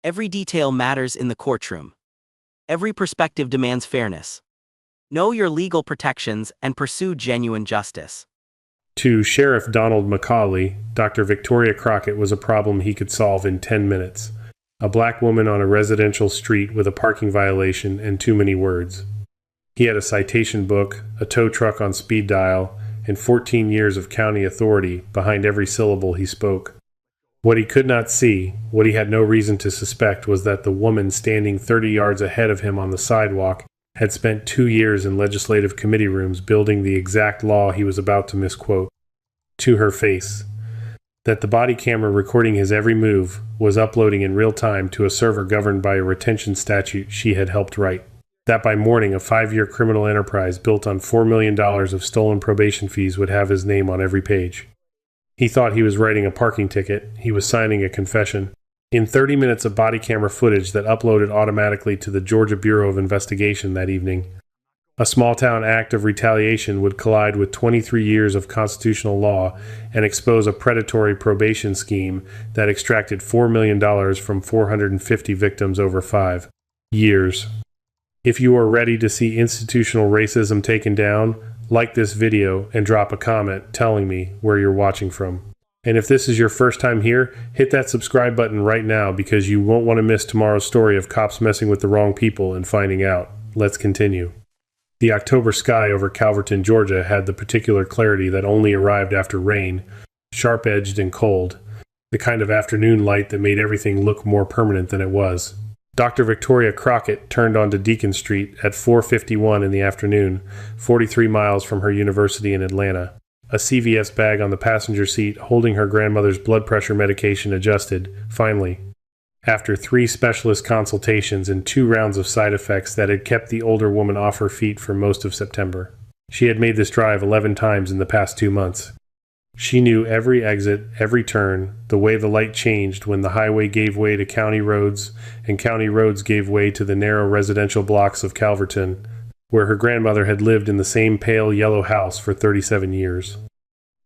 Every detail matters in the courtroom. Every perspective demands fairness. Know your legal protections and pursue genuine justice. To Sheriff Donald McCauley, Dr. Victoria Crockett was a problem he could solve in 10 minutes. A black woman on a residential street with a parking violation and too many words. He had a citation book, a tow truck on speed dial, and 14 years of county authority behind every syllable he spoke. What he could not see, what he had no reason to suspect, was that the woman standing 30 yards ahead of him on the sidewalk had spent 2 years in legislative committee rooms building the exact law he was about to misquote to her face. That the body camera recording his every move was uploading in real time to a server governed by a retention statute she had helped write. That by morning a 5-year criminal enterprise built on $4 million of stolen probation fees would have his name on every page. He thought he was writing a parking ticket. He was signing a confession. In 30 minutes of body camera footage that uploaded automatically to the Georgia Bureau of Investigation that evening, a small-town act of retaliation would collide with 23 years of constitutional law and expose a predatory probation scheme that extracted $4 million from 450 victims over 5 years. If you are ready to see institutional racism taken down, like this video and drop a comment telling me where you're watching from. And if this is your first time here, hit that subscribe button right now because you won't want to miss tomorrow's story of cops messing with the wrong people and finding out. Let's continue. The October sky over Calverton, Georgia had the particular clarity that only arrived after rain, sharp-edged and cold, the kind of afternoon light that made everything look more permanent than it was. Dr. Victoria Crockett turned onto Deacon Street at 4:51 in the afternoon, 43 miles from her university in Atlanta. A CVS bag on the passenger seat holding her grandmother's blood pressure medication adjusted, finally. After 3 specialist consultations and 2 rounds of side effects that had kept the older woman off her feet for most of September. She had made this drive 11 times in the past 2 months. She knew every exit, every turn, the way the light changed when the highway gave way to county roads and county roads gave way to the narrow residential blocks of Calverton, where her grandmother had lived in the same pale yellow house for 37 years.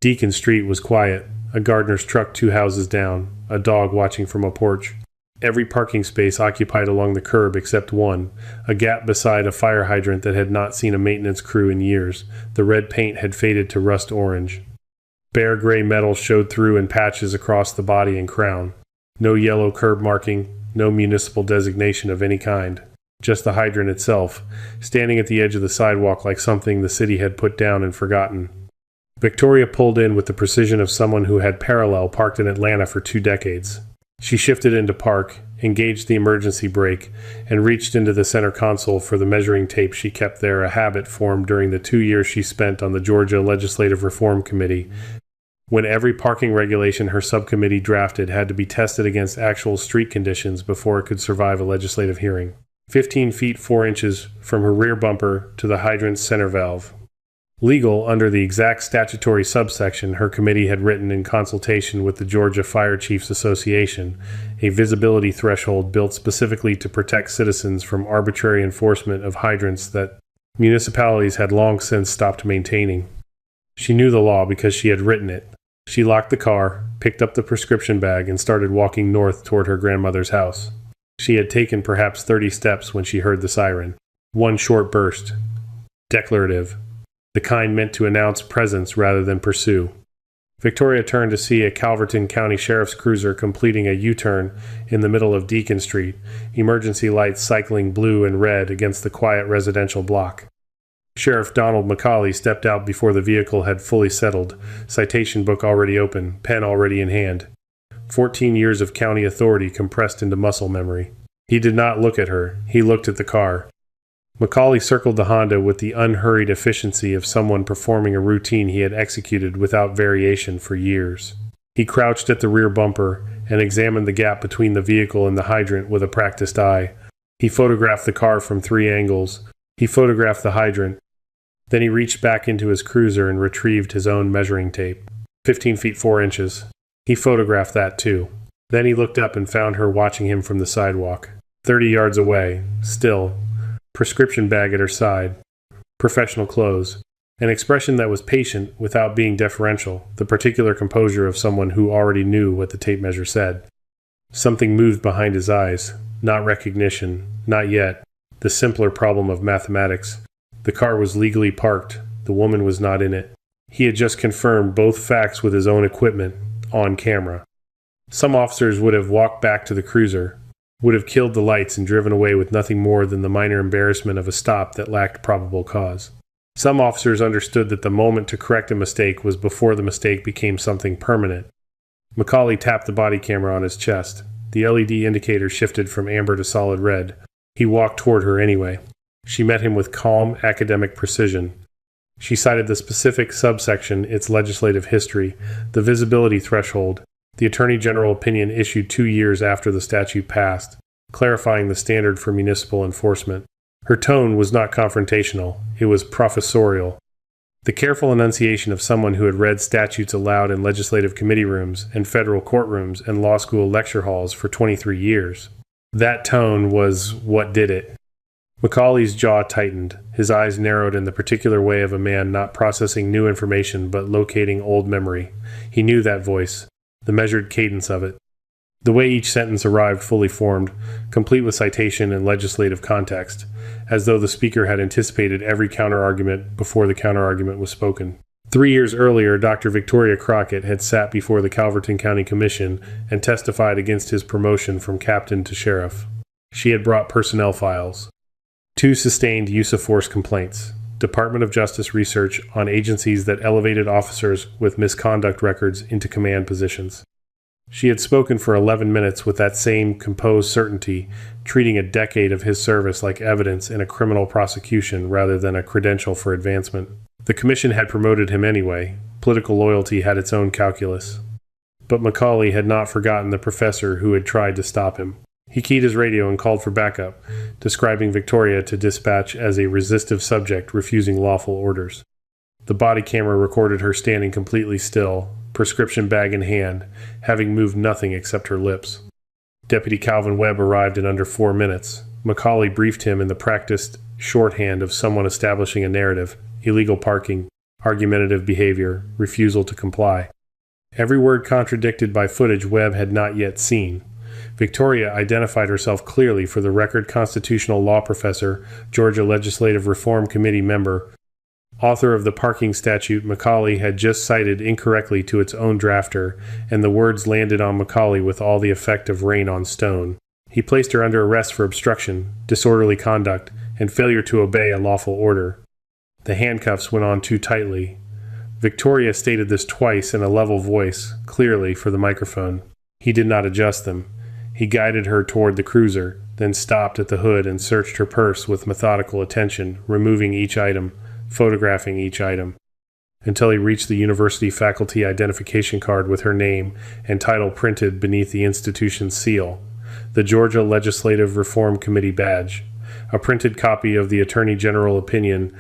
Deacon Street was quiet, a gardener's truck 2 houses down, a dog watching from a porch. Every parking space occupied along the curb except one, a gap beside a fire hydrant that had not seen a maintenance crew in years. The red paint had faded to rust orange. Bare gray metal showed through in patches across the body and crown. No yellow curb marking, no municipal designation of any kind. Just the hydrant itself, standing at the edge of the sidewalk like something the city had put down and forgotten. Victoria pulled in with the precision of someone who had parallel parked in Atlanta for 2 decades. She shifted into park, engaged the emergency brake, and reached into the center console for the measuring tape she kept there, a habit formed during the 2 years she spent on the Georgia Legislative Reform Committee, when every parking regulation her subcommittee drafted had to be tested against actual street conditions before it could survive a legislative hearing. 15 feet 4 inches from her rear bumper to the hydrant's center valve. Legal under the exact statutory subsection her committee had written in consultation with the Georgia Fire Chiefs Association, a visibility threshold built specifically to protect citizens from arbitrary enforcement of hydrants that municipalities had long since stopped maintaining. She knew the law because she had written it. She locked the car, picked up the prescription bag, and started walking north toward her grandmother's house. She had taken perhaps 30 steps when she heard the siren. One short burst. Declarative. The kind meant to announce presence rather than pursue. Victoria turned to see a Calverton County Sheriff's cruiser completing a U-turn in the middle of Deacon Street, emergency lights cycling blue and red against the quiet residential block. Sheriff Donald McCauley stepped out before the vehicle had fully settled, citation book already open, pen already in hand. 14 years of county authority compressed into muscle memory. He did not look at her. He looked at the car. McCauley circled the Honda with the unhurried efficiency of someone performing a routine he had executed without variation for years. He crouched at the rear bumper and examined the gap between the vehicle and the hydrant with a practiced eye. He photographed the car from 3 angles. He photographed the hydrant. Then he reached back into his cruiser and retrieved his own measuring tape. 15 feet 4 inches. He photographed that too. Then he looked up and found her watching him from the sidewalk. 30 yards away, still. Prescription bag at her side. Professional clothes. An expression that was patient without being deferential, the particular composure of someone who already knew what the tape measure said. Something moved behind his eyes. Not recognition. Not yet. The simpler problem of mathematics. The car was legally parked. The woman was not in it. He had just confirmed both facts with his own equipment, on camera. Some officers would have walked back to the cruiser, would have killed the lights and driven away with nothing more than the minor embarrassment of a stop that lacked probable cause. Some officers understood that the moment to correct a mistake was before the mistake became something permanent. Macaulay tapped the body camera on his chest. The LED indicator shifted from amber to solid red. He walked toward her anyway. She met him with calm, academic precision. She cited the specific subsection, its legislative history, the visibility threshold, the Attorney General opinion issued 2 years after the statute passed, clarifying the standard for municipal enforcement. Her tone was not confrontational, it was professorial. The careful enunciation of someone who had read statutes aloud in legislative committee rooms and federal courtrooms and law school lecture halls for 23 years. That tone was what did it. Macaulay's jaw tightened, his eyes narrowed in the particular way of a man not processing new information but locating old memory. He knew that voice, the measured cadence of it. The way each sentence arrived fully formed, complete with citation and legislative context, as though the speaker had anticipated every counterargument before the counterargument was spoken. 3 years earlier, Dr. Victoria Crockett had sat before the Calverton County Commission and testified against his promotion from captain to sheriff. She had brought personnel files. 2 sustained use-of-force complaints. Department of Justice research on agencies that elevated officers with misconduct records into command positions. She had spoken for 11 minutes with that same composed certainty, treating a decade of his service like evidence in a criminal prosecution rather than a credential for advancement. The commission had promoted him anyway. Political loyalty had its own calculus. But Macaulay had not forgotten the professor who had tried to stop him. He keyed his radio and called for backup, describing Victoria to dispatch as a resistive subject refusing lawful orders. The body camera recorded her standing completely still, prescription bag in hand, having moved nothing except her lips. Deputy Calvin Webb arrived in under 4 minutes. Macaulay briefed him in the practiced shorthand of someone establishing a narrative: illegal parking, argumentative behavior, refusal to comply. Every word contradicted by footage Webb had not yet seen. Victoria identified herself clearly for the record constitutional law professor, Georgia Legislative Reform Committee member, author of the parking statute Macaulay had just cited incorrectly to its own drafter, and the words landed on Macaulay with all the effect of rain on stone. He placed her under arrest for obstruction, disorderly conduct, and failure to obey a lawful order. The handcuffs went on too tightly. Victoria stated this twice in a level voice, clearly for the microphone. He did not adjust them. He guided her toward the cruiser, then stopped at the hood and searched her purse with methodical attention, removing each item, photographing each item, until he reached the university faculty identification card with her name and title printed beneath the institution's seal, the Georgia Legislative Reform Committee badge, a printed copy of the Attorney General opinion.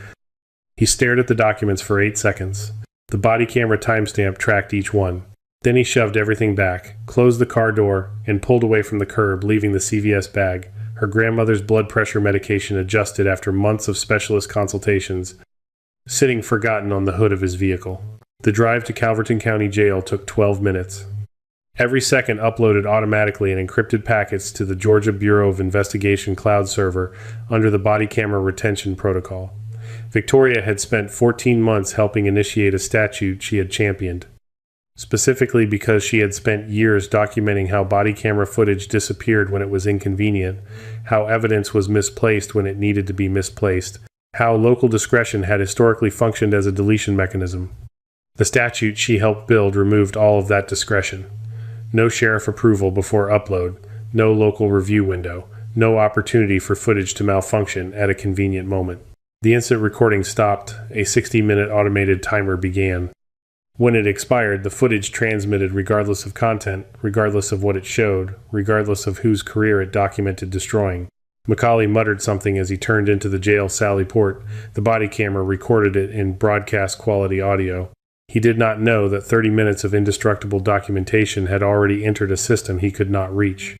He stared at the documents for 8 seconds. The body camera timestamp tracked each one. Then he shoved everything back, closed the car door, and pulled away from the curb, leaving the CVS bag, her grandmother's blood pressure medication adjusted after months of specialist consultations, sitting forgotten on the hood of his vehicle. The drive to Calverton County Jail took 12 minutes. Every second uploaded automatically in encrypted packets to the Georgia Bureau of Investigation cloud server under the body camera retention protocol. Victoria had spent 14 months helping initiate a statute she had championed, specifically because she had spent years documenting how body camera footage disappeared when it was inconvenient, how evidence was misplaced when it needed to be misplaced, how local discretion had historically functioned as a deletion mechanism. The statute she helped build removed all of that discretion. No sheriff approval before upload, no local review window, no opportunity for footage to malfunction at a convenient moment. The instant recording stopped, a 60-minute automated timer began. When it expired, the footage transmitted regardless of content, regardless of what it showed, regardless of whose career it documented destroying. Macaulay muttered something as he turned into the jail sally port. The body camera recorded it in broadcast-quality audio. He did not know that 30 minutes of indestructible documentation had already entered a system he could not reach.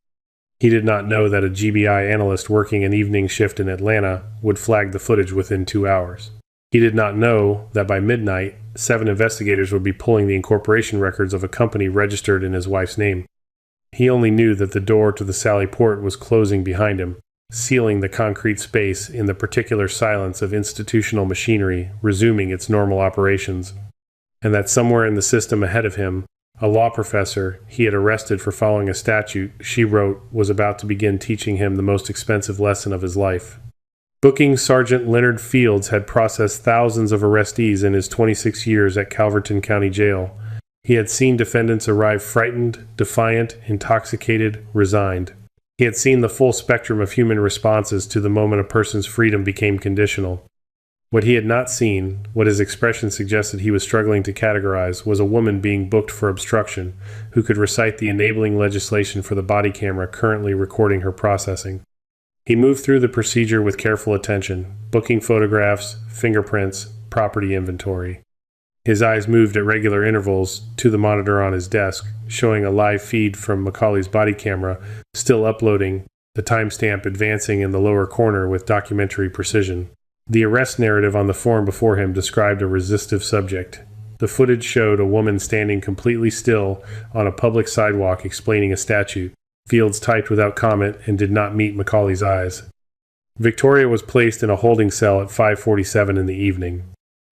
He did not know that a GBI analyst working an evening shift in Atlanta would flag the footage within 2 hours. He did not know that by midnight, 7 investigators would be pulling the incorporation records of a company registered in his wife's name. He only knew that the door to the Sally Port was closing behind him, sealing the concrete space in the particular silence of institutional machinery resuming its normal operations, and that somewhere in the system ahead of him, a law professor he had arrested for following a statute she wrote was about to begin teaching him the most expensive lesson of his life. Booking Sergeant Leonard Fields had processed thousands of arrestees in his 26 years at Calverton County Jail. He had seen defendants arrive frightened, defiant, intoxicated, resigned. He had seen the full spectrum of human responses to the moment a person's freedom became conditional. What he had not seen, what his expression suggested he was struggling to categorize, was a woman being booked for obstruction, who could recite the enabling legislation for the body camera currently recording her processing. He moved through the procedure with careful attention, booking photographs, fingerprints, property inventory. His eyes moved at regular intervals to the monitor on his desk, showing a live feed from Macaulay's body camera, still uploading, the timestamp advancing in the lower corner with documentary precision. The arrest narrative on the form before him described a resistive subject. The footage showed a woman standing completely still on a public sidewalk explaining a statute. Fields typed without comment and did not meet Macaulay's eyes. Victoria was placed in a holding cell at 5:47 in the evening.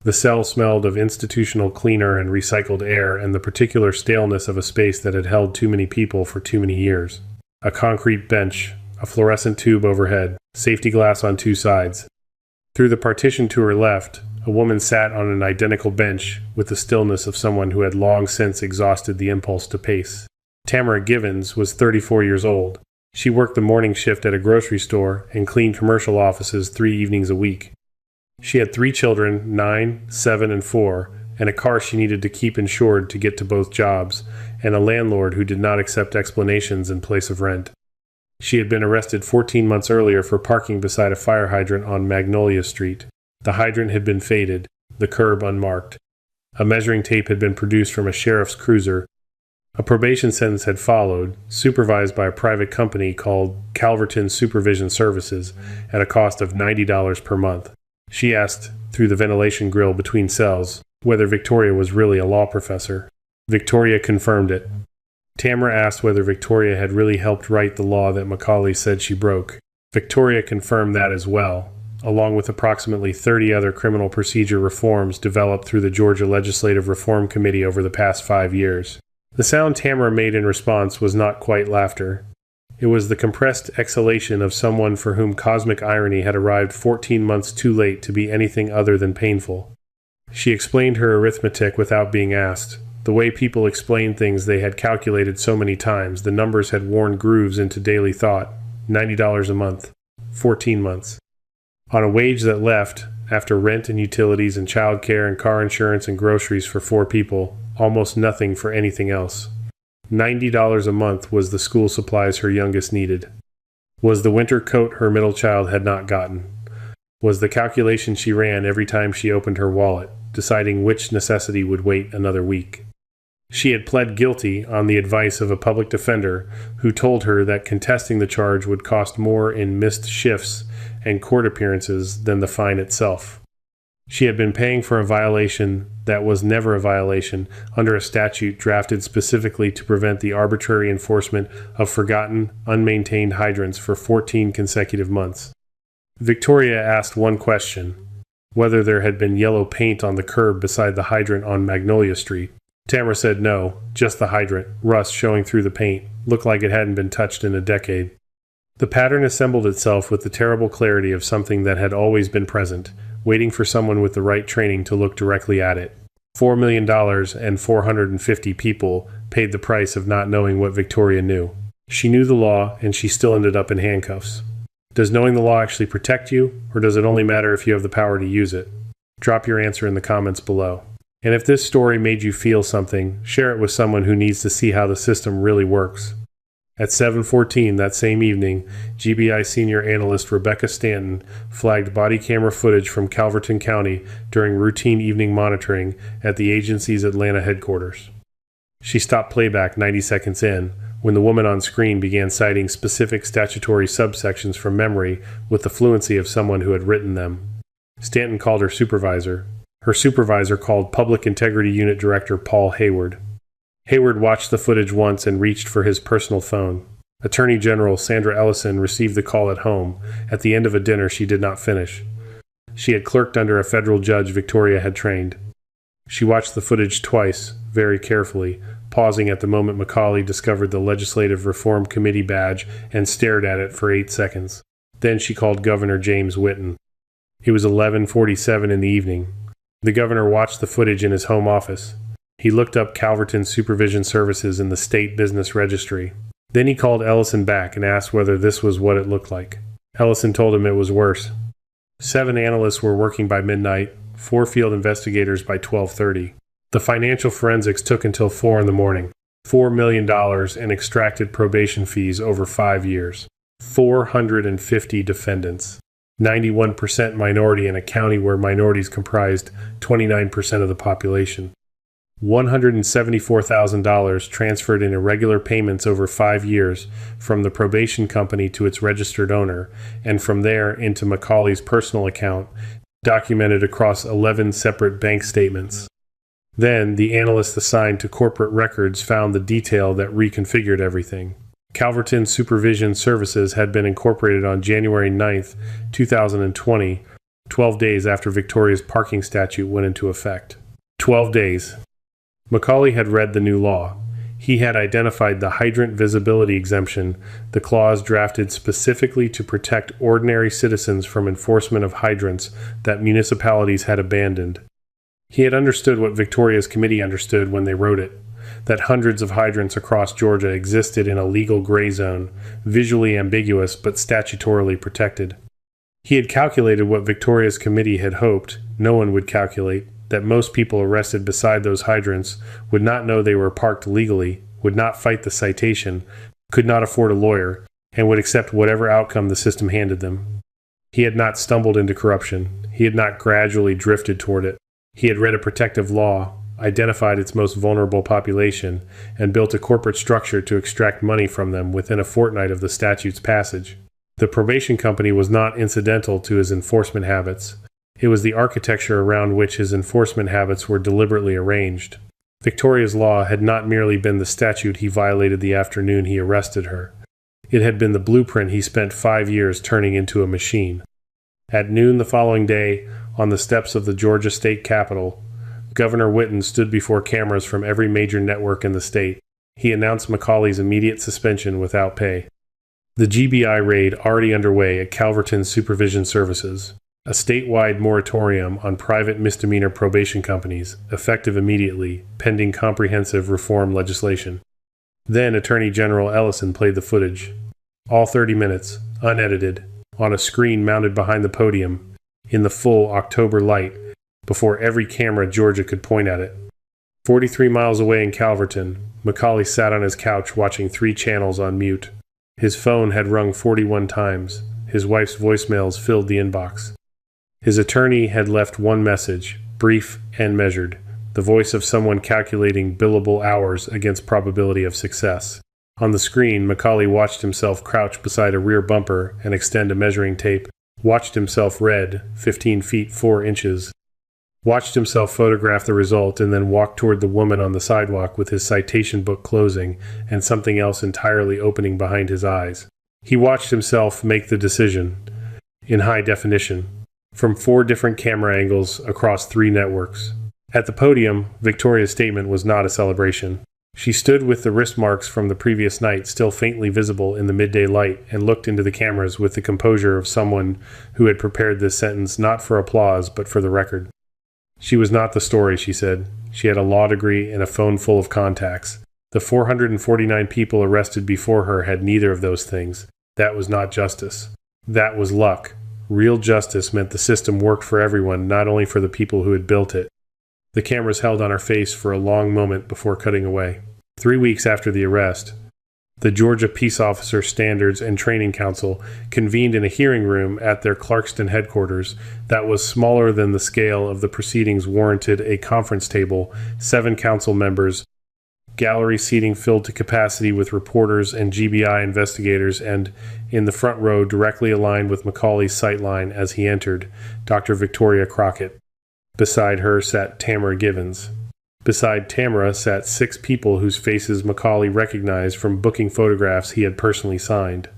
The cell smelled of institutional cleaner and recycled air and the particular staleness of a space that had held too many people for too many years. A concrete bench, a fluorescent tube overhead, safety glass on two sides. Through the partition to her left, a woman sat on an identical bench with the stillness of someone who had long since exhausted the impulse to pace. Tamara Givens was 34 years old. She worked the morning shift at a grocery store and cleaned commercial offices 3 evenings a week. She had 3 children, 9, 7, and 4, and a car she needed to keep insured to get to both jobs, and a landlord who did not accept explanations in place of rent. She had been arrested 14 months earlier for parking beside a fire hydrant on Magnolia Street. The hydrant had been faded, the curb unmarked. A measuring tape had been produced from a sheriff's cruiser. A probation sentence had followed, supervised by a private company called Calverton Supervision Services, at a cost of $90 per month. She asked, through the ventilation grill between cells, whether Victoria was really a law professor. Victoria confirmed it. Tamara asked whether Victoria had really helped write the law that Macaulay said she broke. Victoria confirmed that as well, along with approximately 30 other criminal procedure reforms developed through the Georgia Legislative Reform Committee over the past 5 years. The sound Tamara made in response was not quite laughter. It was the compressed exhalation of someone for whom cosmic irony had arrived 14 months too late to be anything other than painful. She explained her arithmetic without being asked. The way people explained things they had calculated so many times, the numbers had worn grooves into daily thought. $90 a month. 14 months. On a wage that left, after rent and utilities and childcare and car insurance and groceries for 4 people, almost nothing for anything else. $90 a month was the school supplies her youngest needed. Was the winter coat her middle child had not gotten. Was the calculation she ran every time she opened her wallet, deciding which necessity would wait another week. She had pled guilty on the advice of a public defender who told her that contesting the charge would cost more in missed shifts and court appearances than the fine itself. She had been paying for a violation that was never a violation under a statute drafted specifically to prevent the arbitrary enforcement of forgotten, unmaintained hydrants for 14 consecutive months. Victoria asked one question, whether there had been yellow paint on the curb beside the hydrant on Magnolia Street. Tamara said no, just the hydrant, rust showing through the paint, looked like it hadn't been touched in a decade. The pattern assembled itself with the terrible clarity of something that had always been present, waiting for someone with the right training to look directly at it. $4 million and 450 people paid the price of not knowing what Victoria knew. She knew the law, and she still ended up in handcuffs. Does knowing the law actually protect you, or does it only matter if you have the power to use it? Drop your answer in the comments below. And if this story made you feel something, share it with someone who needs to see how the system really works. At 7:14 that same evening, GBI senior analyst Rebecca Stanton flagged body camera footage from Calverton County during routine evening monitoring at the agency's Atlanta headquarters. She stopped playback 90 seconds in, when the woman on screen began citing specific statutory subsections from memory with the fluency of someone who had written them. Stanton called her supervisor. Her supervisor called Public Integrity Unit Director Paul Hayward. Hayward watched the footage once and reached for his personal phone. Attorney General Sandra Ellison received the call at home, at the end of a dinner she did not finish. She had clerked under a federal judge Victoria had trained. She watched the footage twice, very carefully, pausing at the moment Macaulay discovered the Legislative Reform Committee badge and stared at it for 8 seconds. Then she called Governor James Whitten. It was 11:47 in the evening. The governor watched the footage in his home office. He looked up Calverton Supervision Services in the State Business Registry. Then he called Ellison back and asked whether this was what it looked like. Ellison told him it was worse. 7 analysts were working by midnight, 4 field investigators by 12:30. The financial forensics took until 4 in the morning. $4 million in extracted probation fees over 5 years. 450 defendants. 91% minority in a county where minorities comprised 29% of the population. $174,000 transferred in irregular payments over 5 years from the probation company to its registered owner, and from there into Macaulay's personal account, documented across 11 separate bank statements. Then, the analyst assigned to corporate records found the detail that reconfigured everything. Calverton Supervision Services had been incorporated on January 9, 2020, 12 days after Victoria's parking statute went into effect. 12 days. Macaulay had read the new law. He had identified the hydrant visibility exemption, the clause drafted specifically to protect ordinary citizens from enforcement of hydrants that municipalities had abandoned. He had understood what Victoria's committee understood when they wrote it, that hundreds of hydrants across Georgia existed in a legal gray zone, visually ambiguous but statutorily protected. He had calculated what Victoria's committee had hoped no one would calculate, that most people arrested beside those hydrants would not know they were parked legally, would not fight the citation, could not afford a lawyer, and would accept whatever outcome the system handed them. He had not stumbled into corruption. He had not gradually drifted toward it. He had read a protective law, identified its most vulnerable population, and built a corporate structure to extract money from them within a fortnight of the statute's passage. The probation company was not incidental to his enforcement habits. It was the architecture around which his enforcement habits were deliberately arranged. Victoria's law had not merely been the statute he violated the afternoon he arrested her. It had been the blueprint he spent 5 years turning into a machine. At noon the following day, on the steps of the Georgia State Capitol, Governor Whitten stood before cameras from every major network in the state. He announced Macaulay's immediate suspension without pay. The GBI raid already underway at Calverton Supervision Services, a statewide moratorium on private misdemeanor probation companies, effective immediately, pending comprehensive reform legislation. Then Attorney General Ellison played the footage. All 30 minutes, unedited, on a screen mounted behind the podium, in the full October light, before every camera Georgia could point at it. 43 miles away in Calverton, Macaulay sat on his couch watching 3 channels on mute. His phone had rung 41 times. His wife's voicemails filled the inbox. His attorney had left one message, brief and measured, the voice of someone calculating billable hours against probability of success. On the screen, Macaulay watched himself crouch beside a rear bumper and extend a measuring tape, watched himself read 15 feet 4 inches, watched himself photograph the result, and then walked toward the woman on the sidewalk with his citation book closing and something else entirely opening behind his eyes. He watched himself make the decision, in high definition, from 4 different camera angles across 3 networks. At the podium, Victoria's statement was not a celebration. She stood with the wrist marks from the previous night still faintly visible in the midday light and looked into the cameras with the composure of someone who had prepared this sentence not for applause but for the record. She was not the story, she said. She had a law degree and a phone full of contacts. The 449 people arrested before her had neither of those things. That was not justice. That was luck. Real justice meant the system worked for everyone, not only for the people who had built it. The cameras held on her face for a long moment before cutting away. 3 weeks after the arrest, the Georgia Peace Officer Standards and Training Council convened in a hearing room at their Clarkston headquarters that was smaller than the scale of the proceedings warranted a conference table, 7 council members, gallery seating filled to capacity with reporters and GBI investigators, and, in the front row directly aligned with Macaulay's sightline as he entered, Dr. Victoria Crockett. Beside her sat Tamara Givens. Beside Tamara sat 6 people whose faces Macaulay recognized from booking photographs he had personally signed.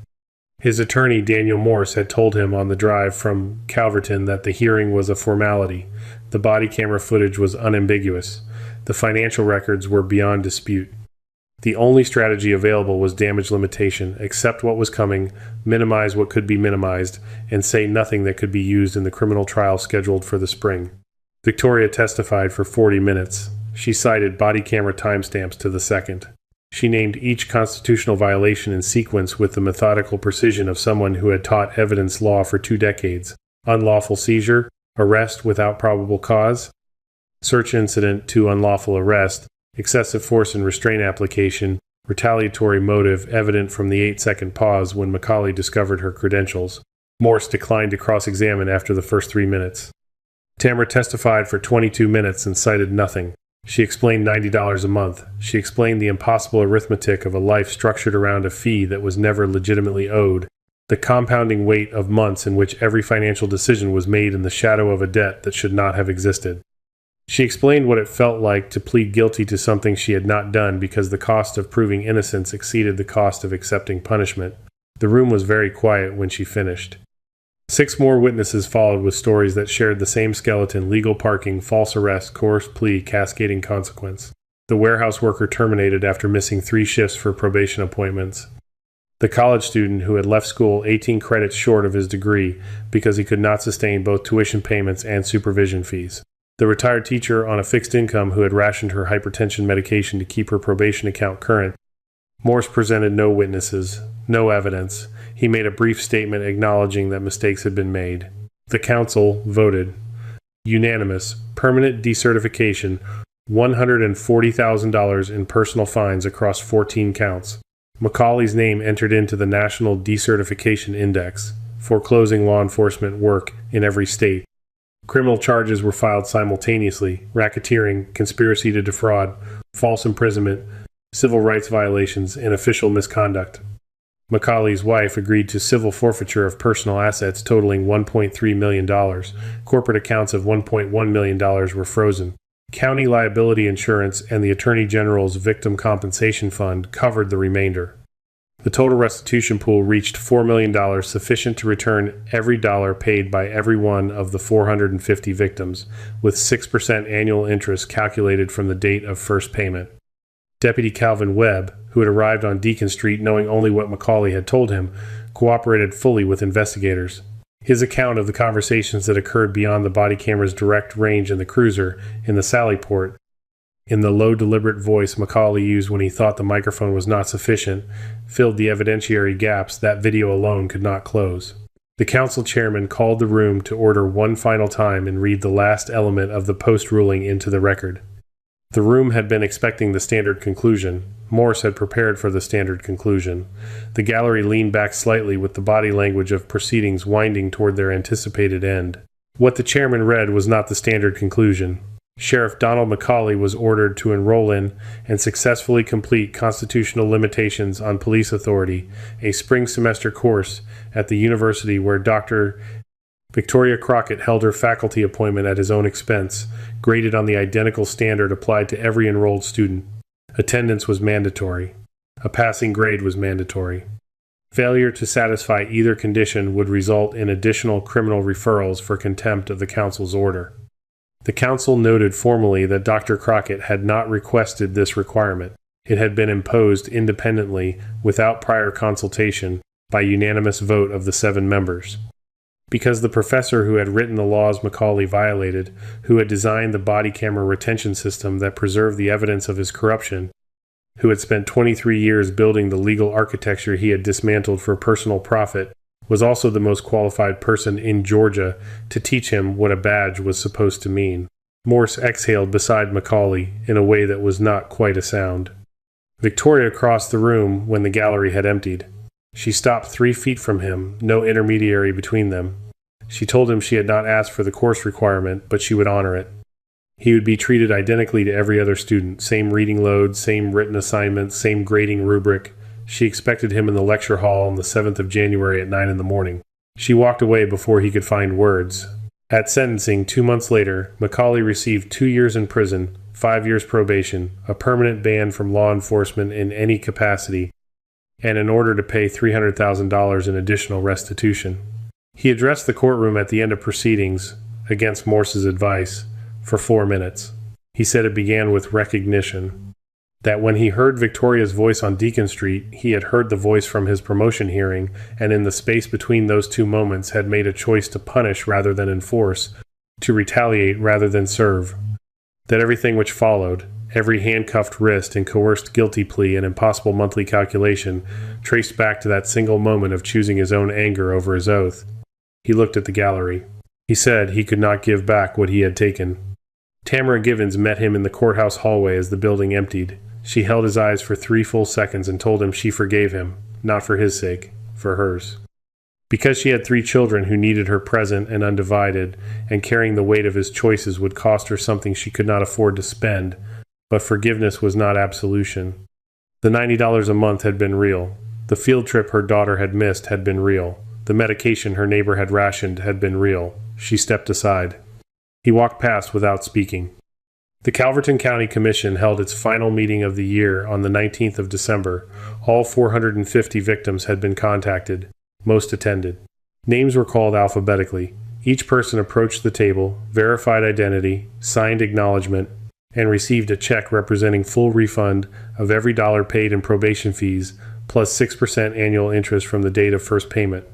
His attorney, Daniel Morse, had told him on the drive from Calverton that the hearing was a formality. The body camera footage was unambiguous. The financial records were beyond dispute. The only strategy available was damage limitation: accept what was coming, minimize what could be minimized, and say nothing that could be used in the criminal trial scheduled for the spring. Victoria testified for 40 minutes. She cited body camera timestamps to the second. She named each constitutional violation in sequence with the methodical precision of someone who had taught evidence law for 2 decades. Unlawful seizure, arrest without probable cause, search incident to unlawful arrest, excessive force and restraint application, retaliatory motive evident from the 8-second pause when Macaulay discovered her credentials. Morse declined to cross-examine after the first 3 minutes. Tamara testified for 22 minutes and cited nothing. She explained $90 a month. She explained the impossible arithmetic of a life structured around a fee that was never legitimately owed, the compounding weight of months in which every financial decision was made in the shadow of a debt that should not have existed. She explained what it felt like to plead guilty to something she had not done because the cost of proving innocence exceeded the cost of accepting punishment. The room was very quiet when she finished. 6 more witnesses followed with stories that shared the same skeleton: legal parking, false arrest, coerced plea, cascading consequence. The warehouse worker terminated after missing 3 shifts for probation appointments. The college student who had left school 18 credits short of his degree because he could not sustain both tuition payments and supervision fees. The retired teacher on a fixed income who had rationed her hypertension medication to keep her probation account current. Morse presented no witnesses, no evidence. He made a brief statement acknowledging that mistakes had been made. The council voted. Unanimous. Permanent decertification. $140,000 in personal fines across 14 counts. Macaulay's name entered into the National Decertification Index, foreclosing law enforcement work in every state. Criminal charges were filed simultaneously: racketeering, conspiracy to defraud, false imprisonment, civil rights violations, and official misconduct. Macaulay's wife agreed to civil forfeiture of personal assets totaling $1.3 million. Corporate accounts of $1.1 million were frozen. County liability insurance and the Attorney General's Victim Compensation Fund covered the remainder. The total restitution pool reached $4 million, sufficient to return every dollar paid by every one of the 450 victims, with 6% annual interest calculated from the date of first payment. Deputy Calvin Webb, who had arrived on Deacon Street knowing only what Macaulay had told him, cooperated fully with investigators. His account of the conversations that occurred beyond the body camera's direct range in the cruiser, in the sally port, in the low, deliberate voice Macaulay used when he thought the microphone was not sufficient, filled the evidentiary gaps that video alone could not close. The council chairman called the room to order one final time and read the last element of the post-ruling into the record. The room had been expecting the standard conclusion. Morse had prepared for the standard conclusion. The gallery leaned back slightly with the body language of proceedings winding toward their anticipated end. What the chairman read was not the standard conclusion. Sheriff Donald Macaulay was ordered to enroll in and successfully complete constitutional limitations on police authority, a spring semester course at the university where Dr. Victoria Crockett held her faculty appointment at his own expense, graded on the identical standard applied to every enrolled student. Attendance was mandatory. A passing grade was mandatory. Failure to satisfy either condition would result in additional criminal referrals for contempt of the council's order. The council noted formally that Dr. Crockett had not requested this requirement. It had been imposed independently, without prior consultation, by unanimous vote of the 7 members. Because the professor who had written the laws Macaulay violated, who had designed the body camera retention system that preserved the evidence of his corruption, who had spent 23 years building the legal architecture he had dismantled for personal profit, was also the most qualified person in Georgia to teach him what a badge was supposed to mean. Morse exhaled beside Macaulay in a way that was not quite a sound. Victoria crossed the room when the gallery had emptied. She stopped 3 feet from him, no intermediary between them. She told him she had not asked for the course requirement, but she would honor it. He would be treated identically to every other student, same reading load, same written assignments, same grading rubric. She expected him in the lecture hall on the 7th of January at 9 in the morning. She walked away before he could find words. At sentencing 2 months later, Macaulay received 2 years in prison, 5 years probation, a permanent ban from law enforcement in any capacity, and an order to pay $300,000 in additional restitution. He addressed the courtroom at the end of proceedings, against Morse's advice, for 4 minutes. He said it began with recognition. That when he heard Victoria's voice on Deacon Street, he had heard the voice from his promotion hearing, and in the space between those 2 moments had made a choice to punish rather than enforce, to retaliate rather than serve. That everything which followed, every handcuffed wrist and coerced guilty plea and impossible monthly calculation, traced back to that single moment of choosing his own anger over his oath. He looked at the gallery. He said he could not give back what he had taken. Tamara Givens met him in the courthouse hallway as the building emptied. She held his eyes for 3 full seconds and told him she forgave him, not for his sake, for hers. Because she had 3 children who needed her present and undivided, and carrying the weight of his choices would cost her something she could not afford to spend, but forgiveness was not absolution. The $90 a month had been real. The field trip her daughter had missed had been real. The medication her neighbor had rationed had been real. She stepped aside. He walked past without speaking. The Calverton County Commission held its final meeting of the year on the 19th of December. All 450 victims had been contacted. Most attended. Names were called alphabetically. Each person approached the table, verified identity, signed acknowledgement, and received a check representing full refund of every dollar paid in probation fees, plus 6% annual interest from the date of first payment.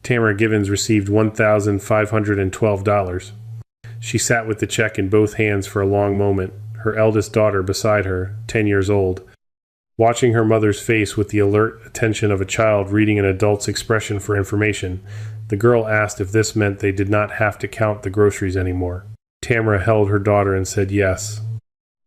Tamara Givens received $1,512. She sat with the check in both hands for a long moment, her eldest daughter beside her, 10 years old. Watching her mother's face with the alert attention of a child reading an adult's expression for information, the girl asked if this meant they did not have to count the groceries anymore. Tamara held her daughter and said yes.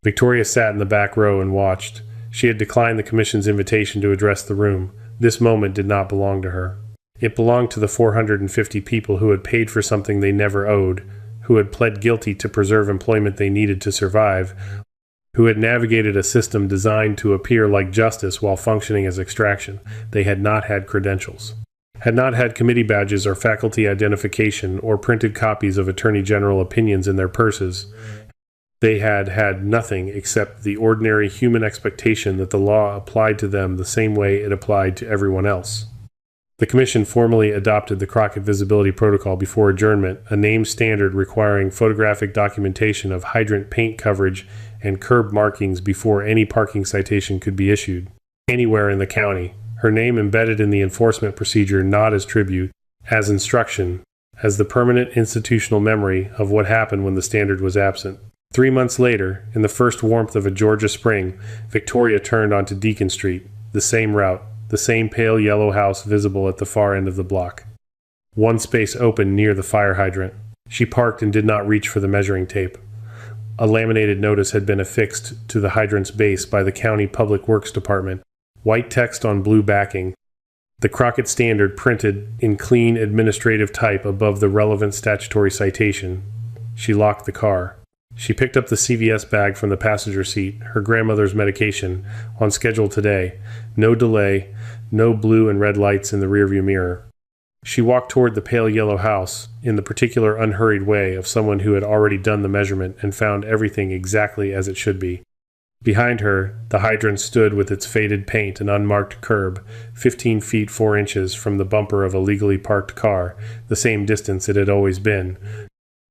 Victoria sat in the back row and watched. She had declined the commission's invitation to address the room. This moment did not belong to her. It belonged to the 450 people who had paid for something they never owed, who had pled guilty to preserve employment they needed to survive, who had navigated a system designed to appear like justice while functioning as extraction. They had not had credentials, had not had committee badges or faculty identification or printed copies of Attorney General opinions in their purses. They had had nothing except the ordinary human expectation that the law applied to them the same way it applied to everyone else. The Commission formally adopted the Crockett Visibility Protocol before adjournment, a named standard requiring photographic documentation of hydrant paint coverage and curb markings before any parking citation could be issued, anywhere in the county. Her name embedded in the enforcement procedure, not as tribute, as instruction, as the permanent institutional memory of what happened when the standard was absent. 3 months later, in the first warmth of a Georgia spring, Victoria turned onto Deacon Street, the same route. The same pale yellow house visible at the far end of the block. One space open near the fire hydrant. She parked and did not reach for the measuring tape. A laminated notice had been affixed to the hydrant's base by the County Public Works Department, white text on blue backing. The Crockett Standard printed in clean administrative type above the relevant statutory citation. She locked the car. She picked up the CVS bag from the passenger seat, her grandmother's medication, on schedule today. No delay, no blue and red lights in the rearview mirror. She walked toward the pale yellow house in the particular unhurried way of someone who had already done the measurement and found everything exactly as it should be. Behind her, the hydrant stood with its faded paint and unmarked curb, 15 feet 4 inches from the bumper of a legally parked car, the same distance it had always been.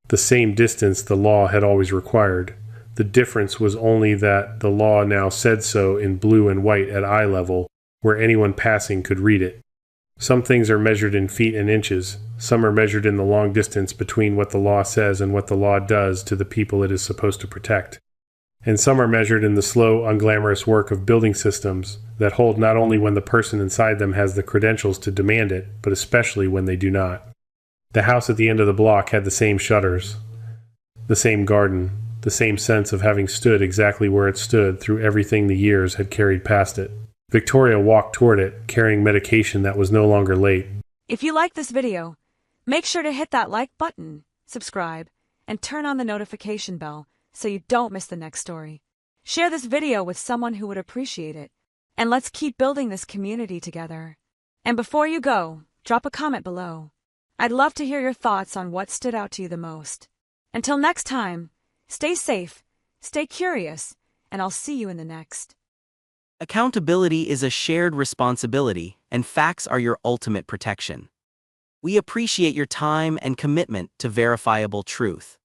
The same distance the law had always required. The difference was only that the law now said so in blue and white at eye level, where anyone passing could read it. Some things are measured in feet and inches. Some are measured in the long distance between what the law says and what the law does to the people it is supposed to protect. And some are measured in the slow, unglamorous work of building systems that hold not only when the person inside them has the credentials to demand it, but especially when they do not. The house at the end of the block had the same shutters, the same garden, the same sense of having stood exactly where it stood through everything the years had carried past it. Victoria walked toward it, carrying medication that was no longer late. If you like this video, make sure to hit that like button, subscribe, and turn on the notification bell so you don't miss the next story. Share this video with someone who would appreciate it, and let's keep building this community together. And before you go, drop a comment below. I'd love to hear your thoughts on what stood out to you the most. Until next time, stay safe, stay curious, and I'll see you in the next. Accountability is a shared responsibility, and facts are your ultimate protection. We appreciate your time and commitment to verifiable truth.